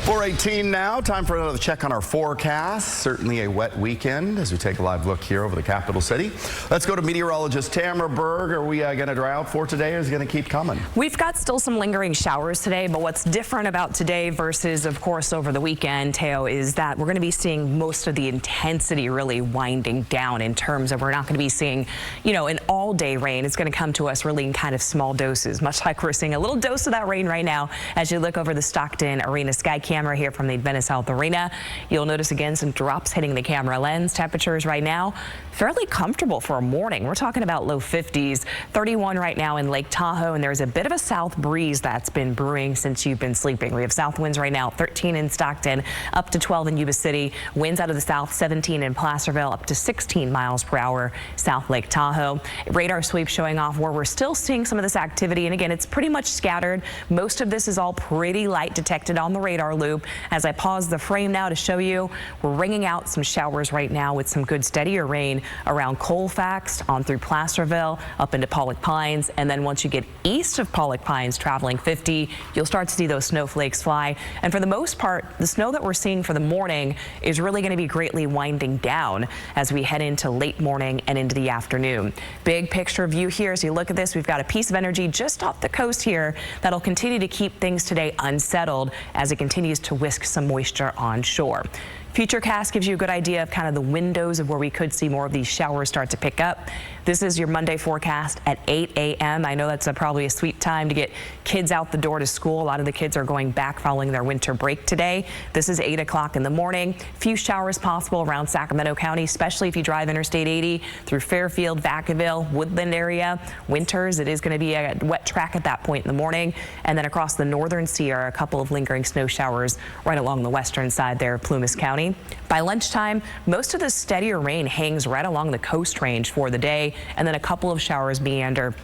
4:18 now. Time for another check on our forecast. Certainly a wet weekend as we take a live look here over the capital city. Let's go to meteorologist Tamara Berg. Are we going to dry out for today, or is it going to keep coming? We've got still some lingering showers today, but what's different about today versus, of course, over the weekend, Teo, is that we're going to be seeing most of the intensity really winding down in terms of we're not going to be seeing, an all-day rain. It's going to come to us really in kind of small doses, much like we're seeing a little dose of that rain right now as you look over the Stockton Arena sky camera here from the Adventist Health Arena. You'll notice again some drops hitting the camera lens. Temperatures right now fairly comfortable for a morning. We're talking about low 50s, 31 right now in Lake Tahoe, and there's a bit of a south breeze that's been brewing since you've been sleeping. We have south winds right now, 13 in Stockton, up to 12 in Yuba City. Winds out of the south, 17 in Placerville, up to 16 miles per hour south Lake Tahoe. Radar sweep showing off where we're still seeing some of this activity, and again, it's pretty much scattered. Most of this is all pretty light detected on the radar loop. As I pause the frame now to show you, we're ringing out some showers right now with some good steadier rain around Colfax, on through Placerville, up into Pollock Pines, and then once you get east of Pollock Pines, traveling 50, you'll start to see those snowflakes fly. And for the most part, the snow that we're seeing for the morning is really going to be greatly winding down as we head into late morning and into the afternoon. Big picture view here as you look at this, we've got a piece of energy just off the coast here that'll continue to keep things today unsettled as it continues to whisk some moisture onshore. Futurecast gives you a good idea of kind of the windows of where we could see more of these showers start to pick up. This is your Monday forecast at 8 a.m. I know that's probably a sweet time to get kids out the door to school. A lot of the kids are going back following their winter break today. This is 8 o'clock in the morning. Few showers possible around Sacramento County, especially if you drive Interstate 80 through Fairfield, Vacaville, Woodland area. Winters, it is going to be a wet track at that point in the morning. And then across the northern Sierra, a couple of lingering snow showers right along the western side there of Plumas County. By lunchtime, most of the steadier rain hangs right along the coast range for the day, and then a couple of showers meander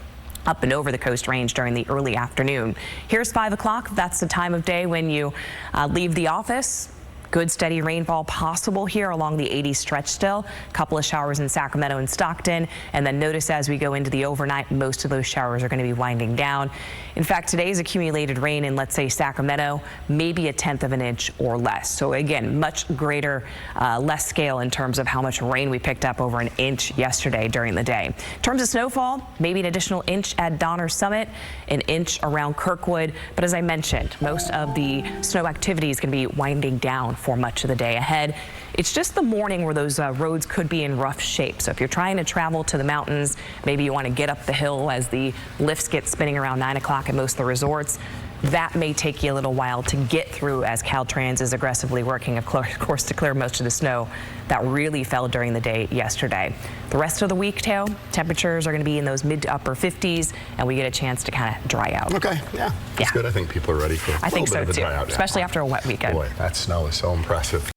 up and over the coast range during the early afternoon. Here's 5 o'clock. That's the time of day when you leave the office. Good steady rainfall possible here along the 80 stretch still. A couple of showers in Sacramento and Stockton. And then notice as we go into the overnight, most of those showers are going to be winding down. In fact, today's accumulated rain in, let's say, Sacramento, maybe 1/10 of an inch or less. So again, much greater, less scale in terms of how much rain we picked up, over 1 inch yesterday during the day. In terms of snowfall, maybe an additional inch at Donner Summit, 1 inch around Kirkwood. But as I mentioned, most of the snow activity is going to be winding down for much of the day ahead. It's just the morning where those roads could be in rough shape. So if you're trying to travel to the mountains, maybe you want to get up the hill as the lifts get spinning around 9 o'clock at most of the resorts. That may take you a little while to get through as Caltrans is aggressively working, of course, to clear most of the snow that really fell during the day yesterday. The rest of the week, Teo, temperatures are going to be in those mid to upper 50s, and we get a chance to kind of dry out. Okay, yeah. That's good. I think people are ready for a little bit of a dry out. Especially after a wet weekend. Boy, that snow is so impressive.